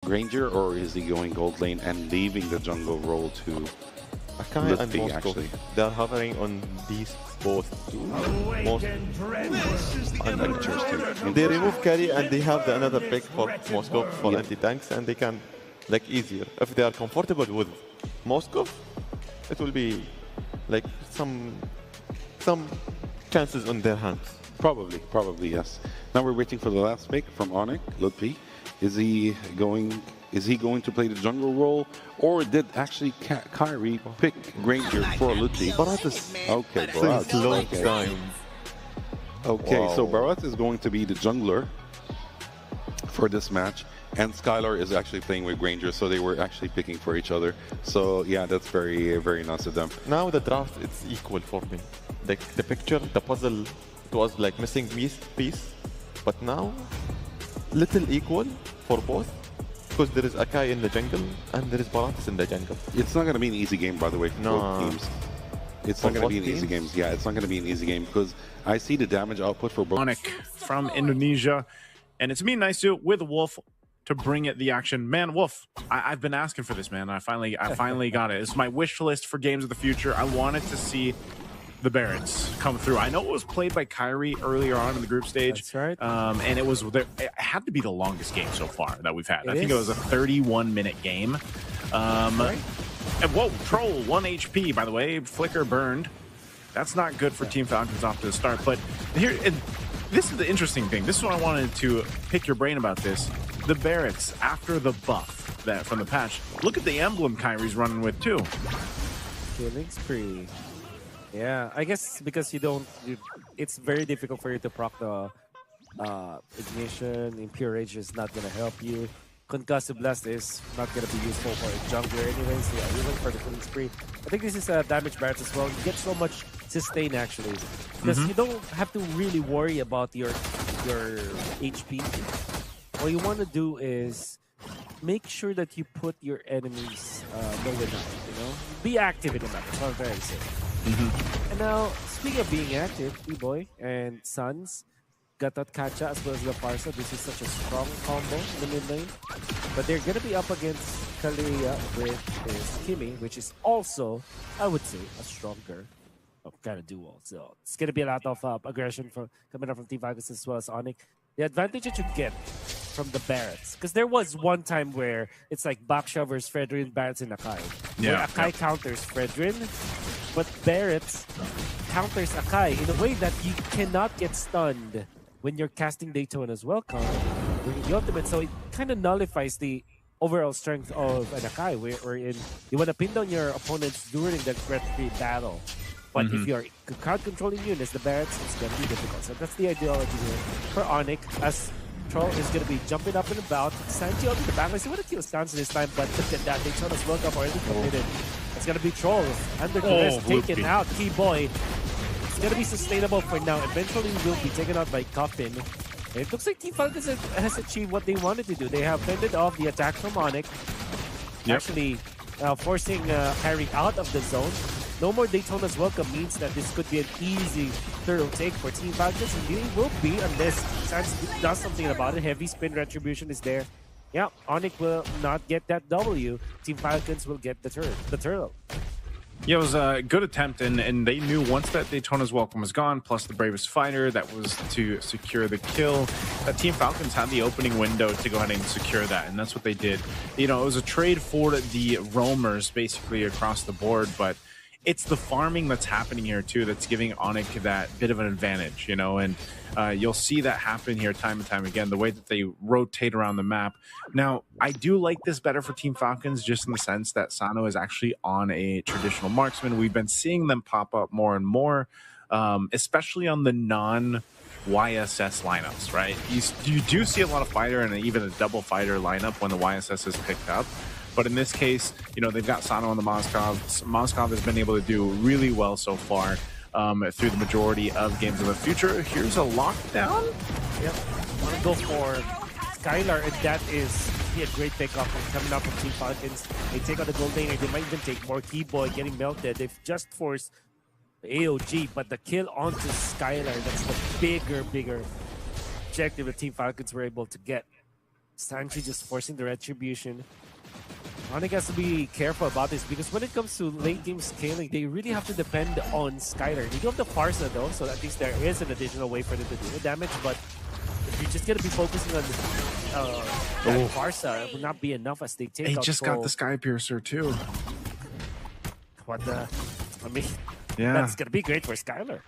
Granger, or is he going gold lane and leaving the jungle role to Akai and Lutfi, Moscow, actually? they're hovering on these both two. Most Interesting. they remove carry and they have another pick for Moscow for anti-tanks, and they can like easier. If they are comfortable with Moscow, it will be like some chances on their hands. Probably, yes. Now we're waiting for the last pick from ONIC, Lutfi. Is he going to play the jungle role, or did actually Kyrie pick Granger for Lutfi? Baratas. Okay, Since Barat. long Okay. time. Okay, so Wow. Barat is going to be the jungler for this match, and Skylar is actually playing with Granger, so they were actually picking for each other. So yeah, that's very, very nice of them. Now the draft, it's equal for me. Like the picture, the puzzle, it was like missing piece, but now little equal for both, because there is Akai in the jungle and there is Baratas in the jungle. It's not going to be an easy game, by the way, for both teams. It's not going to be an easy game. Yeah, it's not going to be an easy game because I see the damage output for both. ONIC from Indonesia, and it's me, nice to with Wolf to bring it the action. Man, Wolf, I've been asking for this, man. I finally got it. It's my wish list for games of the future. I wanted to see the Barretts come through. I know it was played by Kyrie earlier on in the group stage. That's right. And it had to be the longest game so far that we've had. I think is. it was a 31-minute game. Right. And whoa, Troll, 1 HP, by the way. Flicker burned. That's not good for Team Falcons off to the start. But here, and this is the interesting thing. This is what I wanted to pick your brain about this. The Barretts, after the buff that from the patch, look at the emblem Kyrie's running with, too. Killing spree. Yeah, I guess because it's very difficult for you to proc the ignition. Impure Rage is not gonna help you. Concussive Blast is not gonna be useful for a jungler anyways. So yeah, you went for the killing spree. I think this is a damage Barretts as well. You get so much sustain actually, because you don't have to really worry about your HP. What you want to do is make sure that you put your enemies low enough. You know, be active in the map. That's what I'm trying to say. And now, speaking of being active, B-Boy and Suns got that Kacha as well as the Parsa. This is such a strong combo in the mid lane. But they're going to be up against Kalia with his Kimi, which is also, I would say, a stronger kind of duo. So it's going to be a lot of aggression coming up from Team Falcons as well as ONIC. The advantage that you get from the Barretts, because there was one time where it's like Baksha versus Fredrin, Barretts, and Akai. Where Akai counters Fredrin, but Barretts counters Akai in a way that you cannot get stunned when you're casting Daytona's Welcome, bringing the ultimate. So it kind of nullifies the overall strength of an Akai, wherein you want to pin down your opponents during that threat-free battle. But if you're crowd controlling units, the Barretts, it's going to be difficult. So that's the ideology here for ONIC, as Troll is going to be jumping up and about. Santi up in the back. Let's see what the kill stands this time, but look at that. Daytona's Welcome already committed. It's going to be Troll under duress, taken out. Key Boy. It's going to be sustainable for now. Eventually will be taken out by Coffin. And it looks like Team Falcons has achieved what they wanted to do. They have fended off the attack from ONIC. Actually forcing Kyrie out of the zone. No more Daytona's Welcome means that this could be an easy thorough take for Team Falcons. And it will be unless Sans does something about it. Heavy spin retribution is there. Yeah, ONIC will not get that W. Team Falcons will get the turtle. Yeah, it was a good attempt, and they knew once that Daytona's Welcome was gone, plus the bravest fighter that was to secure the kill, that Team Falcons had the opening window to go ahead and secure that, and that's what they did. You know, it was a trade for the roamers basically across the board, but it's the farming that's happening here too that's giving ONIC that bit of an advantage, you know, and you'll see that happen here time and time again, the way that they rotate around the map. Now, I do like this better for Team Falcons just in the sense that Sano is actually on a traditional marksman. We've been seeing them pop up more and more, especially on the non-YSS lineups, right? You do see a lot of fighter and even a double fighter lineup when the YSS is picked up. But in this case, you know, they've got Sano on the Moskov. Moskov has been able to do really well so far through the majority of games of the future. Here's a lockdown. Yep. Want to go for Skylar, and that is a great takeoff coming out from Team Falcons. They take out the gold laner. They might even take more. Keyboy getting melted. They've just forced the AOG, but the kill onto Skylar, that's the bigger objective that Team Falcons were able to get. Sanji just forcing the retribution. ONIC has to be careful about this because when it comes to late game scaling, they really have to depend on Skylar. They do have the Farsa though, so at least there is an additional way for them to do the damage, but if you're just going to be focusing on that Farsa, it will not be enough as they take He out just got the Sky Piercer too. What the... I mean... Yeah, that's gonna be great for Skylar.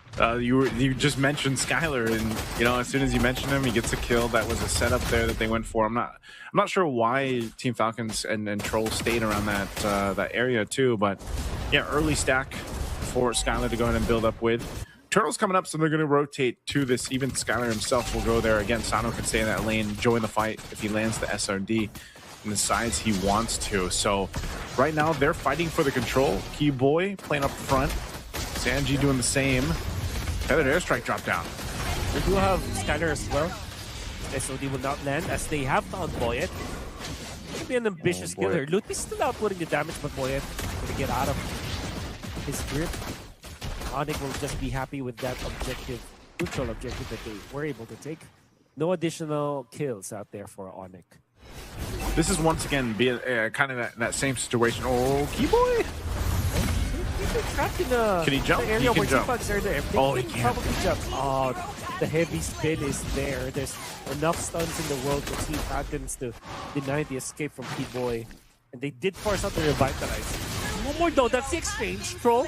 You just mentioned Skylar, and you know, as soon as you mention him, he gets a kill. That was a setup there that they went for. I'm not sure why Team Falcons and Troll stayed around that area too, but yeah, early stack for Skylar to go ahead and build up with. Turtle's coming up, so they're going to rotate to this. Even Skylar himself will go there again. Sano can stay in that lane, join the fight if he lands the SRD and decides he wants to. So right now they're fighting for the control. Keyboy playing up front. Sanji doing the same. Feathered airstrike drop down. They do have Skylar as well. SOD will not land as they have found Boyet. Could be an ambitious killer. Luthi's still outputting the damage, but Boyet gonna get out of his grip. ONIC will just be happy with that objective, neutral objective that they were able to take. No additional kills out there for ONIC. This is once again being kind of that same situation. Oh, Keyboy! Trapped in the can he jump? area He can where jump. Are there. Oh, he can can. probably jump. Oh, the heavy spin is there. There's enough stuns in the world for Team Falcons to deny the escape from Keyboy. And they did force out the revitalize. One more though, that's the exchange. Troll.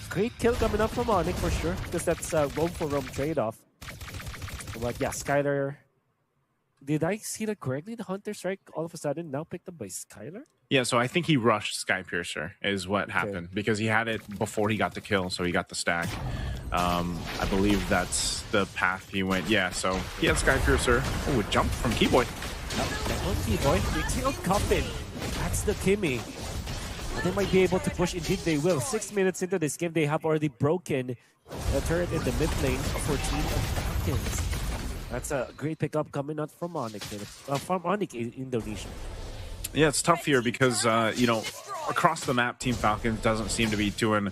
Great kill coming up from ONIC for sure, because that's a roam for roam trade-off. But yeah, Skylar. Did I see that correctly? The Hunter Strike all of a sudden now picked up by Skylar? Yeah, so I think he rushed Sky Piercer is what happened because he had it before he got the kill, so he got the stack. I believe that's the path he went. Yeah, so he had Sky Piercer. Oh, a jump from Keyboy. That one Keyboy. They killed Coffin. That's the Kimmy. They might be able to push. Indeed, they will. 6 minutes into this game, they have already broken the turret in the mid lane for Team Falcons. That's a great pickup coming out from ONIC. From ONIC in Indonesia. Yeah, it's tough here because, you know, across the map, Team Falcons doesn't seem to be doing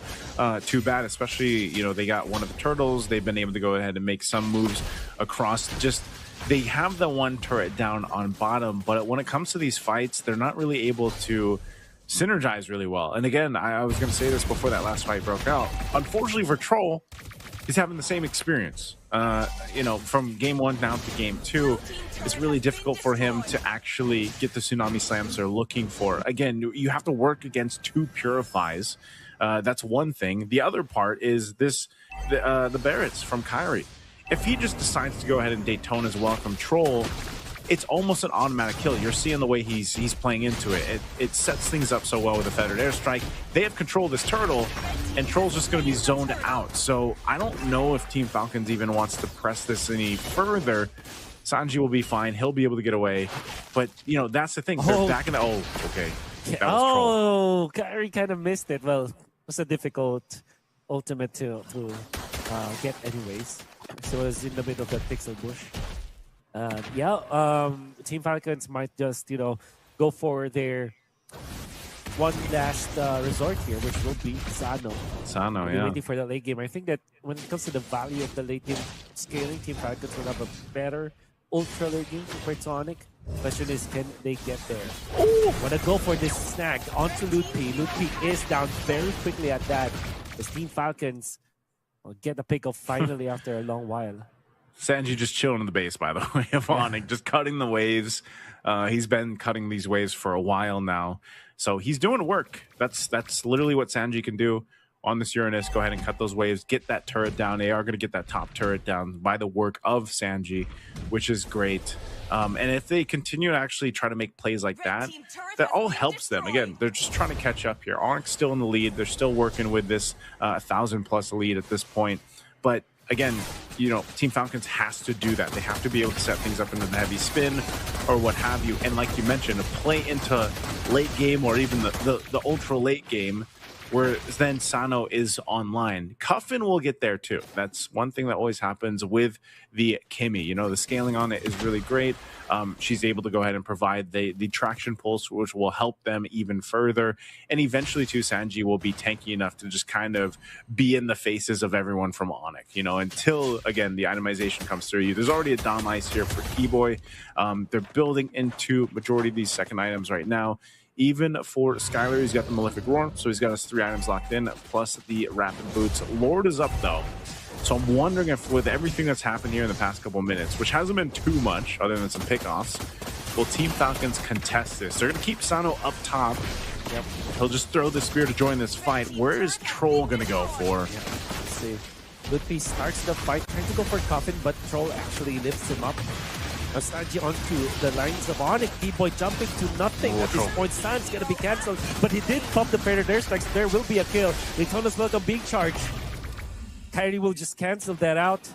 too bad, especially, you know, they got one of the turtles. They've been able to go ahead and make some moves across. Just, they have the one turret down on bottom, but when it comes to these fights, they're not really able to synergize really well. And again, I was going to say this before that last fight broke out. Unfortunately for Troll, he's having the same experience. You know, from game 1 down to game 2, it's really difficult for him to actually get the tsunami slams they're looking for. Again, you have to work against 2 purifies. That's one thing. The other part is this: the Barretts from Kyrie. If he just decides to go ahead and Daytona's welcome Troll, it's almost an automatic kill. You're seeing the way he's playing into it. It sets things up so well with a feathered airstrike. They have control of this turtle, and Troll's just going to be zoned out. So I don't know if Team Falcons even wants to press this any further. Sanji will be fine. He'll be able to get away. But, you know, that's the thing. They're back in the... Oh, okay. That was Troll. Kyrie kind of missed it. Well, it was a difficult ultimate to get anyways. So it was in the middle of that pixel bush. Team Falcons might just, you know, go for their one last resort here, which will be Sano. Sano, yeah. Waiting for the late game. I think that when it comes to the value of the late game scaling, Team Falcons will have a better ultra late game compared to ONIC. Question is, can they get there? Wanna go for this snag onto Lutpi. Lutpi is down very quickly at that. As Team Falcons will get the pick off finally after a long while. Sanji just chilling in the base, by the way, of ONIC, just cutting the waves. He's been cutting these waves for a while now. So he's doing work. That's literally what Sanji can do on this Uranus. Go ahead and cut those waves, get that turret down. They are going to get that top turret down by the work of Sanji, which is great. And if they continue to actually try to make plays like that, that all helps them. Again, they're just trying to catch up here. ONIC's still in the lead. They're still working with this 1,000+ lead at this point. But again, you know, Team Falcons has to do that. They have to be able to set things up into the heavy spin or what have you. And like you mentioned, a play into late game or even the ultra late game where then Sano is online. Cuffin will get there too. That's one thing that always happens with the Kimmy. You know, the scaling on it is really great. She's able to go ahead and provide the traction pulse, which will help them even further. And eventually, too, Sanji will be tanky enough to just kind of be in the faces of everyone from ONIC, you know, until, again, the itemization comes through you. There's already a Dom Ice here for Keyboy. They're building into majority of these second items right now. Even for Skylar, he's got the Malefic Roar, so he's got his 3 items locked in, plus the Rapid Boots. Lord is up, though. So I'm wondering if with everything that's happened here in the past couple minutes, which hasn't been too much other than some pickoffs, will Team Falcons contest this? They're going to keep Sano up top. Yep. He'll just throw the spear to join this fight. Where is Troll going to go for? Yeah, let's see. Ludwig starts the fight, trying to go for Coffin, but Troll actually lifts him up. Sanji onto the lines of ONIC. D-Boy jumping to nothing at this point. San's gonna be cancelled, but he did pump the Predator air strikes. There will be a kill. Daytona's welcome being charged. Kyrie will just cancel that out.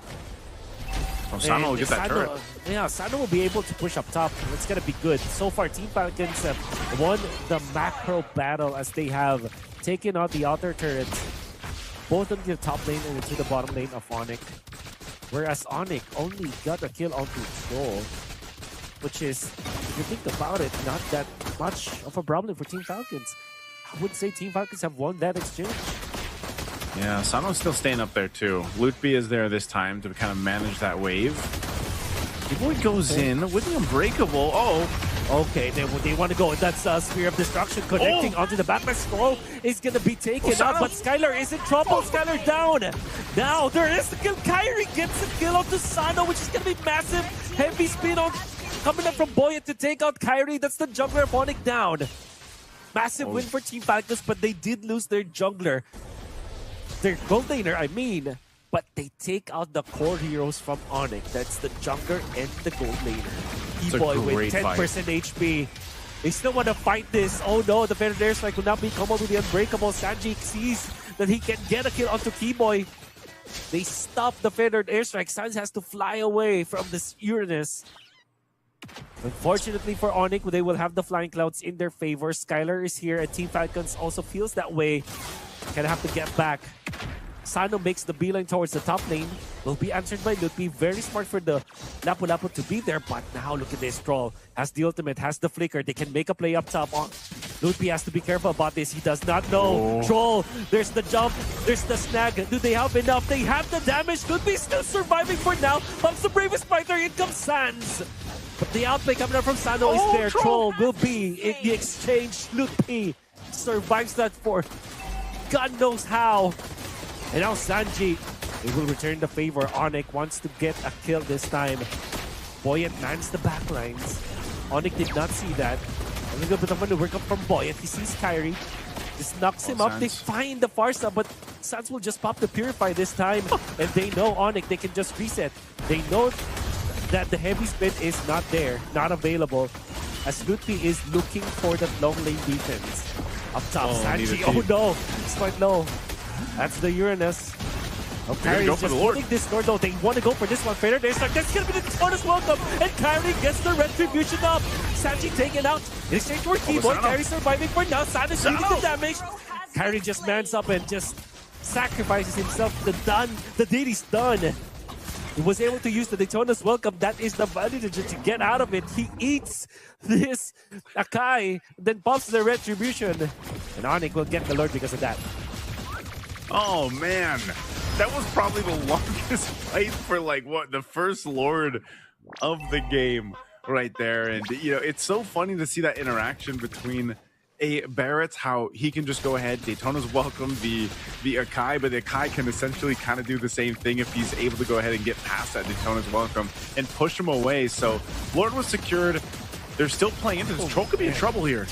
Oh, Sano will get that turret. Yeah, Sano will be able to push up top. It's gonna be good. So far, Team Falcons have won the macro battle as they have taken out the outer turrets, both into the top lane and into the bottom lane of ONIC. Whereas ONIC only got a kill onto Troll, which is, if you think about it, not that much of a problem for Team Falcons. I would say Team Falcons have won that exchange. Yeah, Sano's still staying up there too. Lutby is there this time to kind of manage that wave. Keyboy goes in with the Unbreakable. Okay, they want to go. That's Sphere of Destruction connecting onto the back. Scroll is going to be taken out, but Skylar is in trouble. Skylar down. Now there is the kill. Kyrie gets the kill onto Sano, which is going to be massive. Heavy spin on coming up from Boyet to take out Kyrie. That's the jungler of ONIC down. Massive win for Team Falcons, but they did lose their jungler. Their gold laner, I mean. But they take out the core heroes from ONIC. That's the jungler and the gold laner. E-Boy with 10% HP. They still want to fight this. Oh no, the Predator air strike will not be combo with the Unbreakable. Sanji sees that he can get a kill onto Keyboy. They stop the Predator airstrike. Sans has to fly away from this Uranus. Unfortunately for ONIC, they will have the flying clouds in their favor. Skylar is here, and Team Falcons also feels that way. Gonna have to get back. Sano makes the beeline towards the top lane. Will be answered by Lutpi. Very smart for the Lapu-Lapu to be there, but now look at this. Troll has the ultimate, has the flicker. They can make a play up top. Lutpi has to be careful about this. He does not know. Troll, there's the jump, there's the snag. Do they have enough? They have the damage. Lutpi still surviving for now. Bumps the bravest fighter. In comes Sans. But the outplay coming up from Sano is there. Troll will be in the exchange. Lutpi survives that for God knows how. And now Sanji, he will return the favor. ONIC wants to get a kill this time. Boyet mans the backlines. ONIC did not see that. A little bit of maneuver come from Boyet. He sees Kyrie. Just knocks him up. They find the Farsa, but Sans will just pop the Purify this time. And they know ONIC, they can just reset. They know that the heavy spin is not there, not available. As Lutfi is looking for that long lane defense. Up top, Sanji. Oh no, it's quite low. That's the Uranus. Oh, Kyrie is just holding this door though. They want to go for this one. Fader, there's like, that's gonna be the Tortoise welcome. And Kyrie gets the retribution up. Sanji taken out. In exchange for Keyboy, Kyrie surviving for now. San is shooting the damage. Kyrie just mans up and just sacrifices himself. The deed is done. He was able to use the Daytona's welcome. That is the value to get out of it. He eats this Akai, then pops the retribution. And ONIC will get the Lord because of that. Oh man, that was probably the longest fight for like what, the first Lord of the game right there. And you know, it's so funny to see that interaction between a Barrett, how he can just go ahead, Daytona's welcome the Akai, but the Akai can essentially kind of do the same thing if he's able to go ahead and get past that Daytona's welcome and push him away. So Lord was secured. They're still playing into this. Troll could be in trouble here.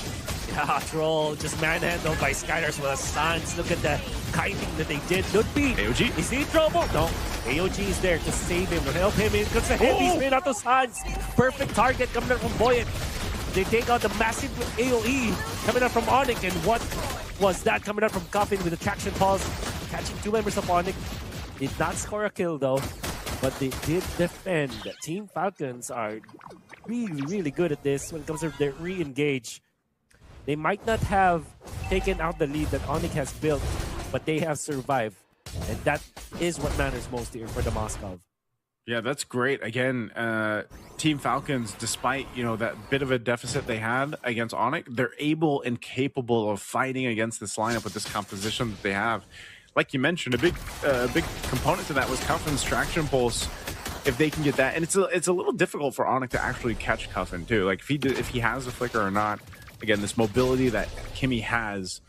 Yeah, Troll just manhandled by Skylar as well as Sans. Look at the kiting that they did. Lutpi, AOG? Is he in trouble? No. AOG is there to save him, to help him. Because the heavy spin out to Sans. Perfect target coming out from Boyet. They take out the massive AoE coming out from ONIC. And what was that coming out from Coffin with the traction pulse? Catching 2 members of ONIC. Did not score a kill though, but they did defend. Team Falcons are really, really good at this when it comes to their re-engage. They might not have taken out the lead that ONIC has built, but they have survived. And that is what matters most here for the Moscow. Yeah, that's great. Again, Team Falcons, despite, you know, that bit of a deficit they had against ONIC, they're able and capable of fighting against this lineup with this composition that they have. Like you mentioned, a big component to that was Cuffin's traction pulse. If they can get that, and it's a little difficult for ONIC to actually catch Cuffin too. Like if he has a flicker or not. Again, this mobility that Kimmy has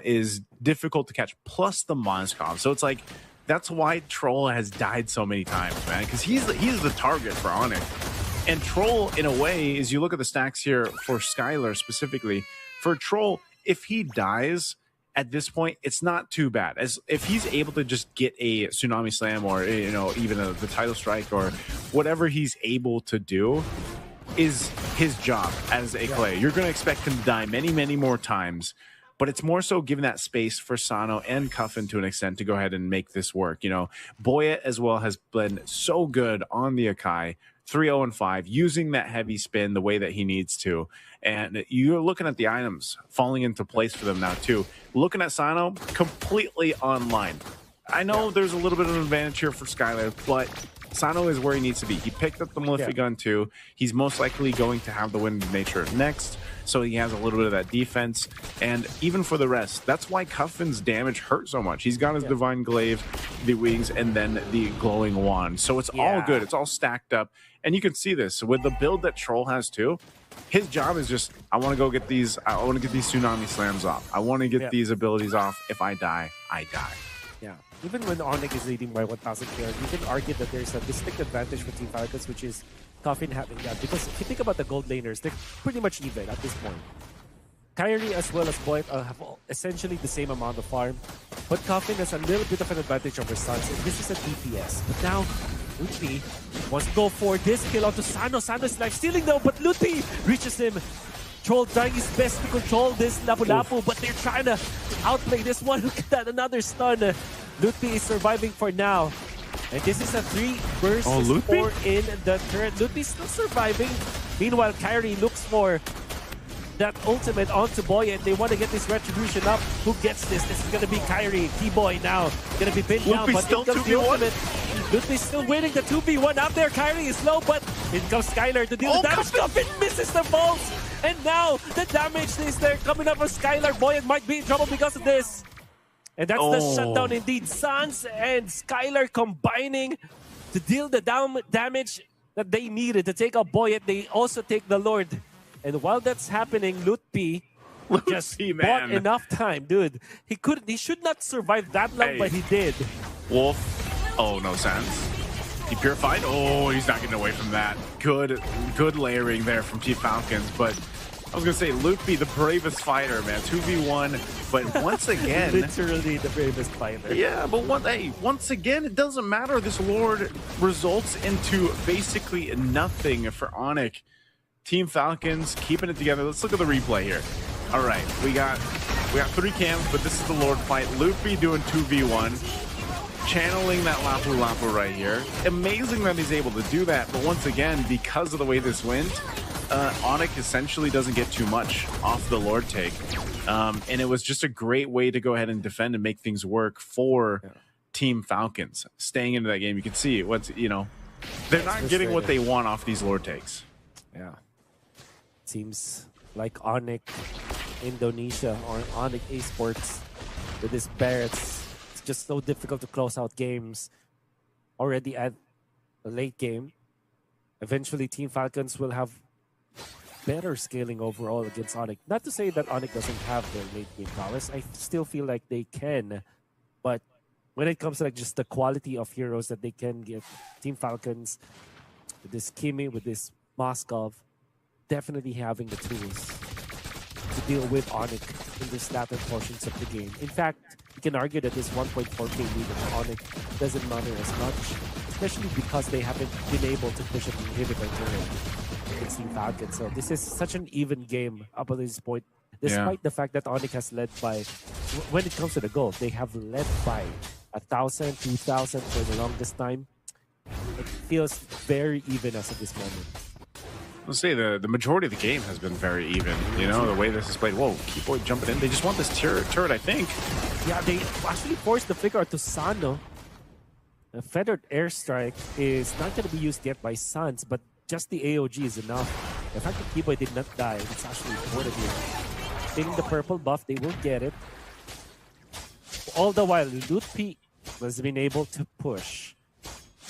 is difficult to catch. Plus the Moskov, so it's like that's why Troll has died so many times, man. Because he's the target for ONIC, and Troll in a way is you look at the stacks here for Skylar specifically. For Troll, if he dies at this point, it's not too bad. As if he's able to just get a Tsunami Slam or, you know, even the title strike or whatever he's able to do is his job as a player. You're going to expect him to die many, many more times, but it's more so giving that space for Sano and Cuffin to an extent to go ahead and make this work. You know, Boya as well has been so good on the Akai. 3-0-5, using that heavy spin the way that he needs to. And you're looking at the items falling into place for them now, too. Looking at Sano, completely online. I know there's a little bit of an advantage here for Skylar, but Sano is where he needs to be. He picked up the Malefic gun, too. He's most likely going to have the Wind of Nature next, so he has a little bit of that defense. And even for the rest, that's why Cuffin's damage hurt so much. He's got his Divine Glaive, the wings, and then the Glowing Wand. So it's all good. It's all stacked up. And you can see this with the build that Troll has too. His job is just, I want to go get these, I want to get these Tsunami Slams off. I want to get these abilities off. If I die, I die. Yeah. Even when ONIC is leading by 1,000 KR, you can argue that there's a distinct advantage for Team Falcons, which is Cuffin having that. Because if you think about the gold laners, they're pretty much even at this point. Kyrie as well as Boyd have essentially the same amount of farm, but Cuffin has a little bit of an advantage over Suns, and this is a DPS. But now, Lutpi wants to go for this kill onto Sano. Sano's life stealing though, but Lutpi reaches him. Troll trying his best to control this Lapu-Lapu, but they're trying to outplay this one. Look at that, another stun. Lutpi is surviving for now. And this is a 3 versus 4 in the turret. Lutpi still surviving. Meanwhile, Kyrie looks for that ultimate onto Boy, and they want to get this retribution up. Who gets this? This is going to be Kyrie. T-Boy now going to be pinned down, but in comes the ultimate. Lutpi's still winning the 2v1 out there. Kyrie is low, but in comes Skylar to deal the damage. Cuffin misses the bolts, and now the damage is there coming up for Skylar. Boy, might be in trouble because of this. And that's the shutdown indeed. Sans and Skylar combining to deal the damage that they needed to take out Boyet. They also take the Lord. And while that's happening, Lutpi just bought enough time, dude. He should not survive that long, but he did. Wolf. Oh, no Sans. He purified. Oh, he's not getting away from that. Good layering there from Team Falcons, but I was gonna say Lutpi, the bravest fighter, man. 2v1, but once again, literally the bravest fighter. Yeah, but once again, it doesn't matter. This Lord results into basically nothing for ONIC. Team Falcons keeping it together. Let's look at the replay here. All right, we got 3 cams, but this is the Lord fight. Lutpi doing 2v1, channeling that Lapu-Lapu right here. Amazing that he's able to do that, but once again, because of the way this went, ONIC essentially doesn't get too much off the Lord take. And it was just a great way to go ahead and defend and make things work for Team Falcons. Staying into that game, you can see they're not getting what they want off these Lord takes. Yeah. Seems like ONIC Indonesia or ONIC esports with this Barretts, it's just so difficult to close out games already at the late game. Eventually, Team Falcons will have better scaling overall against ONIC. Not to say that ONIC doesn't have their late game prowess. I still feel like they can, but when it comes to like just the quality of heroes that they can give, Team Falcons with this Kimmy, with this Moskov, definitely having the tools to deal with ONIC in this latter portions of the game. In fact, you can argue that this 1.4k lead of ONIC doesn't matter as much, especially because they haven't been able to push an inhibitor turret against Team Falcons. So this is such an even game up at this point, despite the fact that ONIC has led by, when it comes to the goal, they have led by 1,000, 2,000 for the longest time. It feels very even as of this moment. Let's say the majority of the game has been very even. You know, the way this is played. Whoa, Keyboy jumping in. They just want this turret, I think. Yeah, they actually forced the flicker to Sano. A feathered airstrike is not going to be used yet by Suns, but just the AOG is enough. The fact that Keyboy did not die, it's actually important here. Taking the purple buff, they will get it. All the while, Lutpi has been able to push.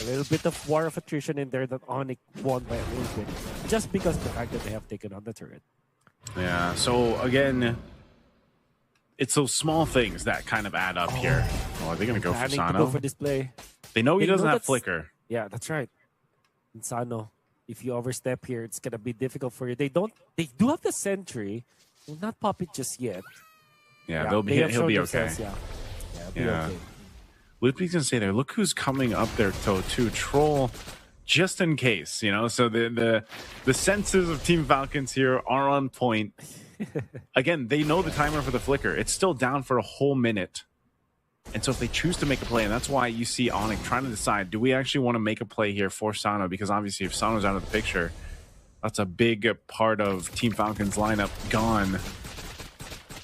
A little bit of war of attrition in there that ONIC won by a little bit, just because of the fact that they have taken on the turret. Yeah, so again, it's those small things that kind of add up here. Oh, are they going to go for Planning to Sano? go for display. They know he They know doesn't have that's- flicker. Yeah, that's right. And Sano, if you overstep here, it's gonna be difficult for you. They do have the sentry. Will not pop it just yet. Yeah, they have he'll shown be okay. themselves, Yeah, he'll be Yeah. okay. Loopy's gonna stay there. Look who's coming up there, to Troll, just in case, you know. So the senses of Team Falcons here are on point. Again, they know the timer for the flicker. It's still down for a whole minute. And so if they choose to make a play, and that's why you see ONIC trying to decide, do we actually want to make a play here for Sano? Because obviously if Sano's out of the picture, that's a big part of Team Falcons lineup gone.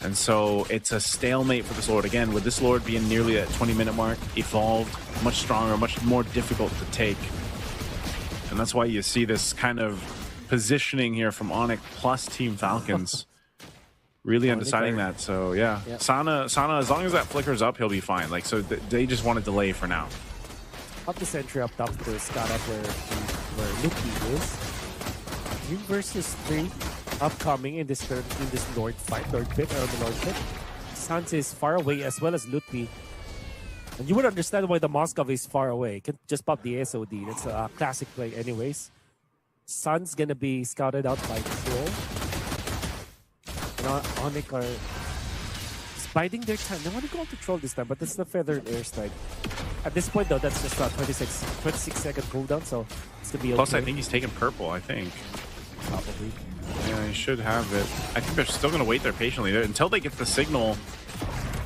And so it's a stalemate for this Lord. Again, with this Lord being nearly at 20-minute mark, evolved, much stronger, much more difficult to take. And that's why you see this kind of positioning here from ONIC plus Team Falcons. Really undeciding that. So yeah, Sana, as long as that flickers up, he'll be fine. Like, so they just want to delay for now. Up the sentry up top to Scott up where Luki is. 3 versus 3 upcoming in this Lord fight, Lord pit or the Lord pit. Sans is far away as well as Lutpi. And you would understand why the Moskov is far away. Can just pop the SOD. That's a classic play anyways. Sun's gonna be scouted out by Troll. ONIC are biding their time. They want to go to Troll this time, but that's the feathered airstrike. At this point, though, that's just a 26-second cooldown, so it's gonna be okay. Plus, I think he's taking purple. I think. Probably. Yeah, he should have it. I think they're still gonna wait there patiently until they get the signal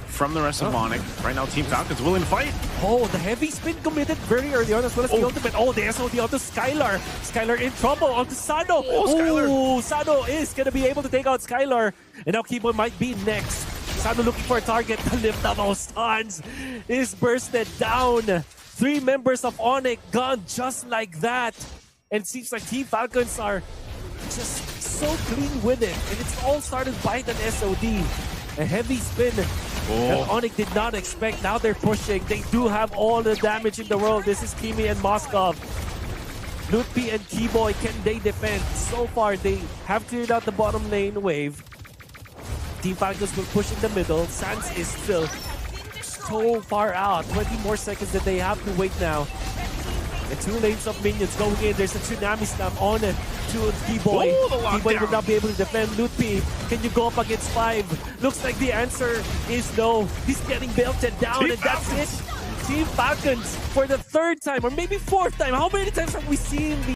from the rest of ONIC. Right now, Team Falcons willing to fight. Oh, the heavy spin committed very early on as well as the ultimate. Oh, the SOD onto Skylar. Skylar in trouble onto Sano. Oh, Sano is going to be able to take out Skylar. And now Keyboy might be next. Sano looking for a target. The lift of those stuns is bursted down. 3 members of ONIC gone just like that. And it seems like Team Falcons are just so clean with it. And it's all started by an SOD. A heavy spin that ONIC did not expect. Now they're pushing. They do have all the damage in the world. This is Kimi and Moskov. Lutpi and Keyboy, can they defend? So far, they have cleared out the bottom lane wave. Team Falcons will push in the middle. Sans is still so far out. 20 more seconds that they have to wait now. And 2 lanes of minions going in. There's a tsunami snap on to Keyboy. Keyboy will not be able to defend. Lutpi, can you go up against 5? Looks like the answer is no. He's getting belted down, and that's it. Team Falcons for the 3rd time, or maybe 4th time. How many times have we seen the